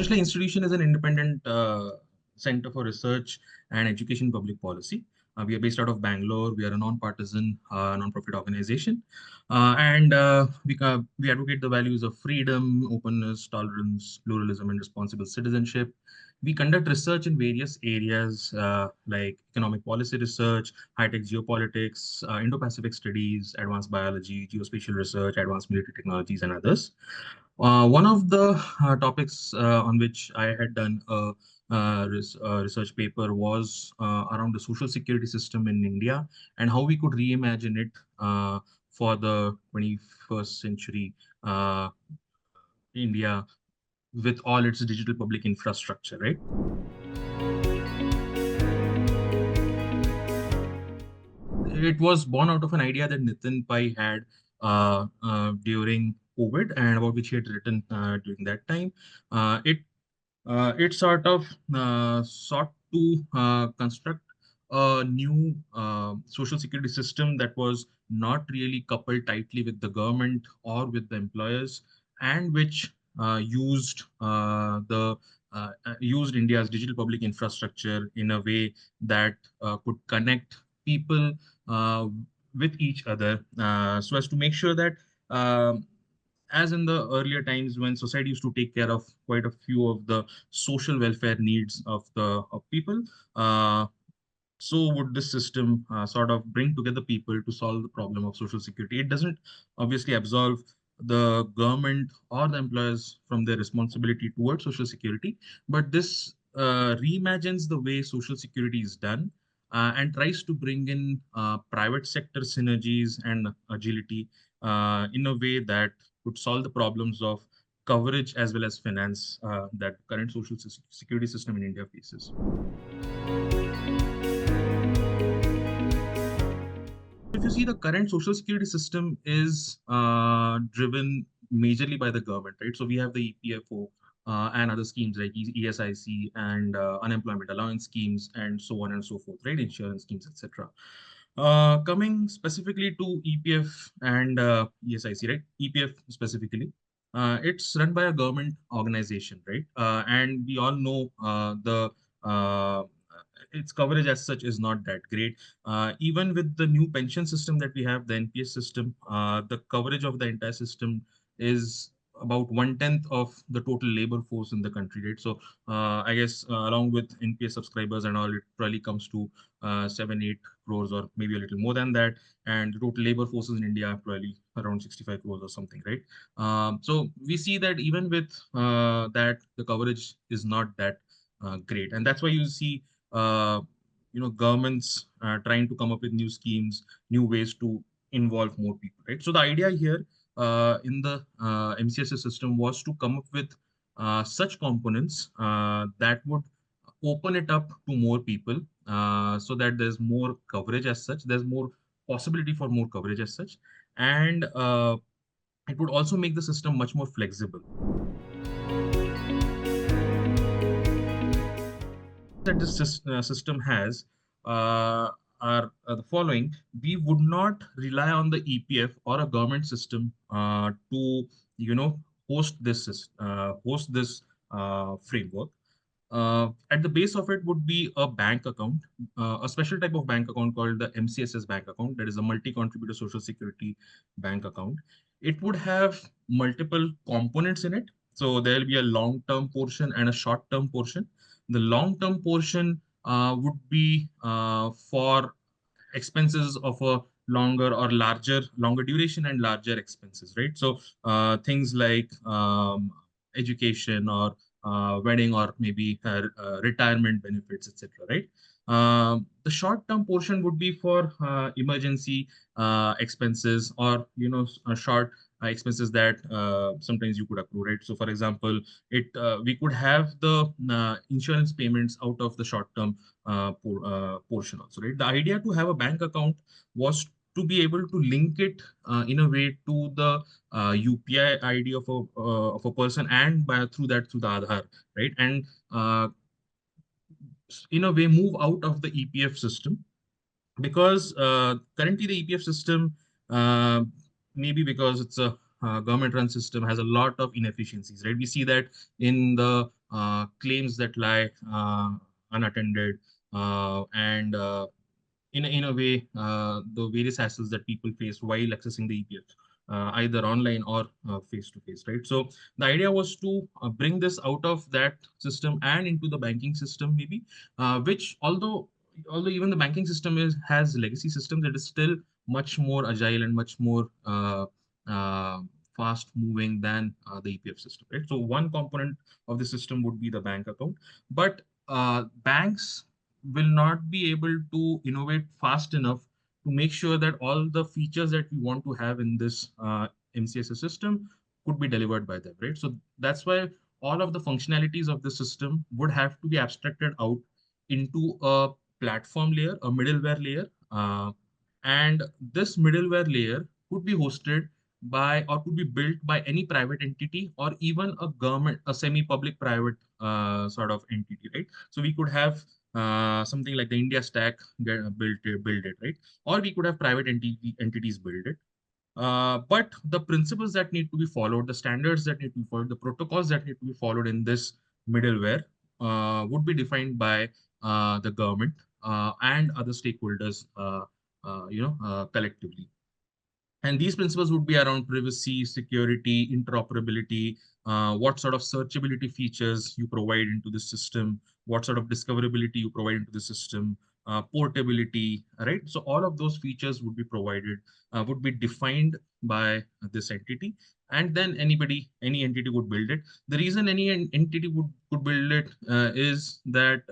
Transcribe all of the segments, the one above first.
Takshashila institution is an independent center for research and education public policy. We are based out of Bangalore. We are a non-partisan, non-profit organization, and we advocate the values of freedom, openness, tolerance, pluralism, and responsible citizenship. We conduct research in various areas like economic policy research, high-tech geopolitics, Indo-Pacific studies, advanced biology, geospatial research, advanced military technologies, and others. One of the topics on which I had done a research paper was around the social security system in India and how we could reimagine it for the 21st century India with all its digital public infrastructure, right? It was born out of an idea that Nitin Pai had during COVID and about which he had written during that time. It sort of sought to construct a new social security system that was not really coupled tightly with the government or with the employers, and which used India's digital public infrastructure in a way that could connect people uh, with each other, so as to make sure that as in the earlier times when society used to take care of quite a few of the social welfare needs of people, so would this system sort of bring together people to solve the problem of social security. It doesn't obviously absolve the government or the employers from their responsibility towards social security, but this reimagines the way social security is done and tries to bring in private sector synergies and agility in a way that could solve the problems of coverage as well as finance that current social security system in India faces. If you see, the current social security system is driven majorly by the government, right? So we have the EPFO and other schemes like ESIC and unemployment allowance schemes and so on and so forth, right? Insurance schemes, etc. Coming specifically to EPF and ESIC, right? EPF specifically, it's run by a government organization, right? And we all know the its coverage as such is not that great. Even with the new pension system that we have, the NPS system, the coverage of the entire system is about 1/10 of the total labor force in the country, right? So I guess along with NPS subscribers and all, it probably comes to 7, 8 crores or maybe a little more than that. And the total labor forces in India are probably around 65 crores or something, right? So we see that even with that, the coverage is not that great. And that's why you see uh, governments trying to come up with new schemes, new ways to involve more people, right? So the idea here in the MCSS system was to come up with such components that would open it up to more people, so that there's more coverage as such, there's more possibility for more coverage as such, and it would also make the system much more flexible. That this system has are the following. We would not rely on the EPF or a government system to, host this framework. At the base of it would be a bank account, a special type of bank account called the MCSS bank account, that is a multi-contributor social security bank account. It would have multiple components in it. So there will be a long-term portion and a short-term portion. The long-term portion would be for expenses of a longer duration and larger expenses, right? So things like education or wedding or maybe retirement benefits, etc., right? The short-term portion would be for emergency expenses or short expenses that sometimes you could accrue, right? So, for example, it we could have the insurance payments out of the short-term portion also, right? The idea to have a bank account was to be able to link it in a way to the UPI ID of a person, and by through the Aadhaar, right? And in a way move out of the EPF system, because currently the EPF system, uh, maybe because it's a government-run system, has a lot of inefficiencies, right? We see that in the claims that lie unattended, and in a way, the various hassles that people face while accessing the EPF, either online or face to face, right? So the idea was to bring this out of that system and into the banking system, maybe, which although even the banking system has legacy systems, it is still much more agile and much more uh, fast moving than the EPF system, right? So one component of the system would be the bank account, but banks will not be able to innovate fast enough to make sure that all the features that we want to have in this MCSS system could be delivered by them, right? So that's why all of the functionalities of the system would have to be abstracted out into a platform layer, a middleware layer, and this middleware layer could be hosted by or could be built by any private entity or even a government, a semi-public private sort of entity, right? So we could have something like the India stack build it, right? Or we could have private entities build it. But the principles that need to be followed, the standards that need to be followed, the protocols that need to be followed in this middleware would be defined by the government and other stakeholders, collectively. And these principles would be around privacy, security, interoperability, what sort of searchability features you provide into the system, what sort of discoverability you provide into the system, portability, right? So all of those features would be provided, would be defined by this entity, and then any entity would build it. The reason any entity could build it is that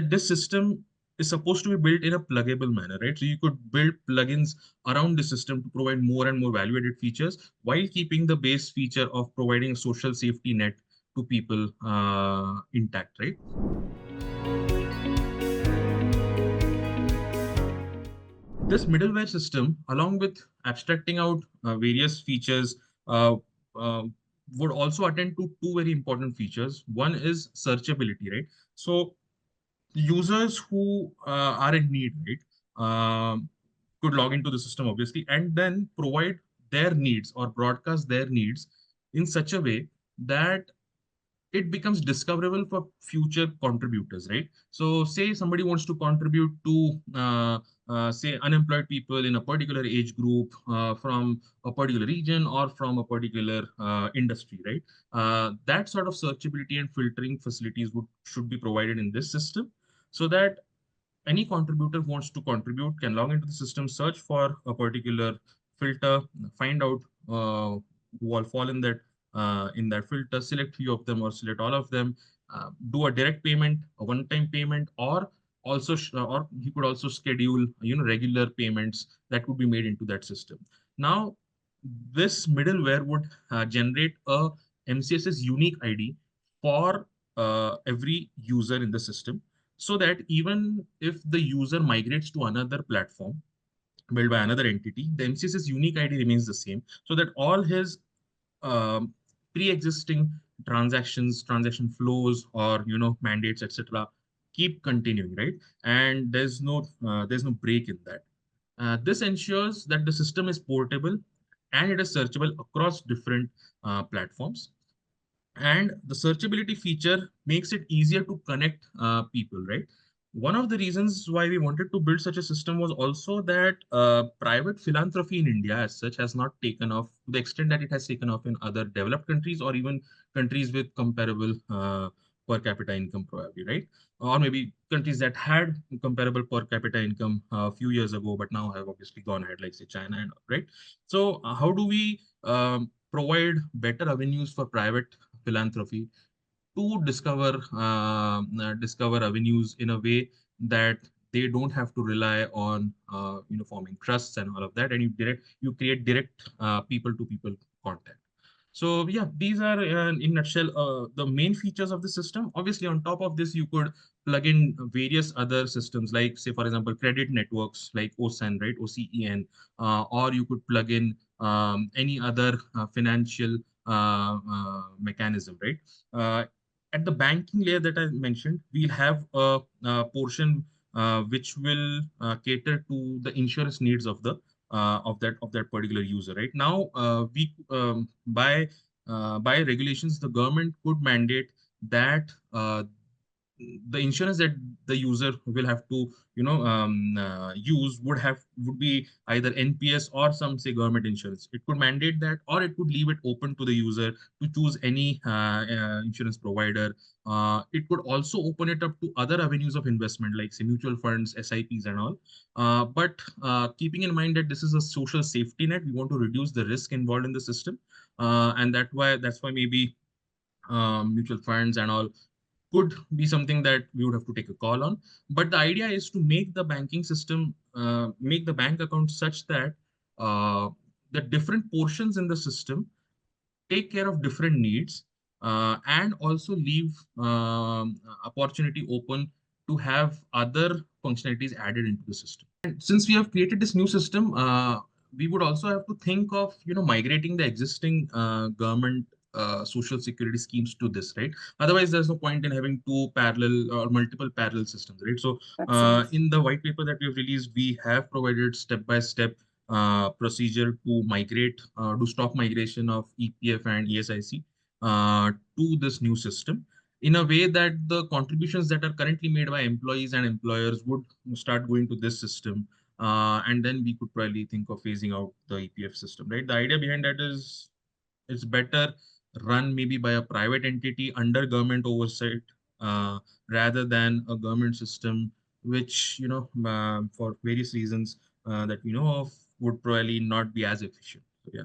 this system is supposed to be built in a pluggable manner, right? So you could build plugins around the system to provide more and more value-added features while keeping the base feature of providing a social safety net to people intact, right? This middleware system, along with abstracting out various features, uh, uh, would also attend to two very important features. One is searchability, right? So users who are in need, right, could log into the system, obviously, and then provide their needs or broadcast their needs in such a way that it becomes discoverable for future contributors, right? So, say somebody wants to contribute to, say, unemployed people in a particular age group from a particular region or from a particular industry, right? That sort of searchability and filtering facilities would should be provided in this system, so that any contributor who wants to contribute can log into the system, search for a particular filter, find out who all fall in that filter, select few of them or select all of them, do a direct payment, a one-time payment, or or he could also schedule regular payments that could be made into that system. Now, this middleware would generate a MCSS unique ID for every user in the system, so that even if the user migrates to another platform built by another entity, the MCS's unique ID remains the same, so that all his um, pre-existing transactions, transaction flows, or mandates, etc., keep continuing, right? And there's no break in that. This ensures that the system is portable and it is searchable across different platforms, and the searchability feature makes it easier to connect people, right? One of the reasons why we wanted to build such a system was also that private philanthropy in India as such has not taken off to the extent that it has taken off in other developed countries or even countries with comparable per capita income, probably, right? Or maybe countries that had comparable per capita income a few years ago but now have obviously gone ahead, like say China, and right. So how do we provide better avenues for private philanthropy to discover avenues in a way that they don't have to rely on forming trusts and all of that, and you create direct people to people contact. So yeah, these are in nutshell the main features of the system. Obviously, on top of this, you could plug in various other systems, like say for example, credit networks like OCEN, right, OCEN, or you could plug in any other financial mechanism, right? Uh, at the banking layer that I mentioned, we'll have a portion which will cater to the insurance needs of the of that particular user. Right now, we by by regulations, the government could mandate that the insurance that the user will have to use would be either NPS or some say government insurance. It could mandate that, or it could leave it open to the user to choose any insurance provider. It could also open it up to other avenues of investment like say mutual funds, SIPs, and all. But keeping in mind that this is a social safety net, we want to reduce the risk involved in the system, and that's why maybe mutual funds and all could be something that we would have to take a call on. But the idea is to make the banking system, make the bank account such that the different portions in the system take care of different needs, and also leave opportunity open to have other functionalities added into the system. And since we have created this new system, we would also have to think of migrating the existing government social security schemes to this, right? Otherwise, there's no point in having two parallel or multiple parallel systems, right? So, Absolutely. in the white paper that we have released, we have provided step-by-step procedure to migrate, to stop migration of EPF and ESIC to this new system in a way that the contributions that are currently made by employees and employers would start going to this system. And then we could probably think of phasing out the EPF system, right? The idea behind that is it's better run maybe by a private entity under government oversight, rather than a government system which, for various reasons that we know of, would probably not be as efficient. So, yeah.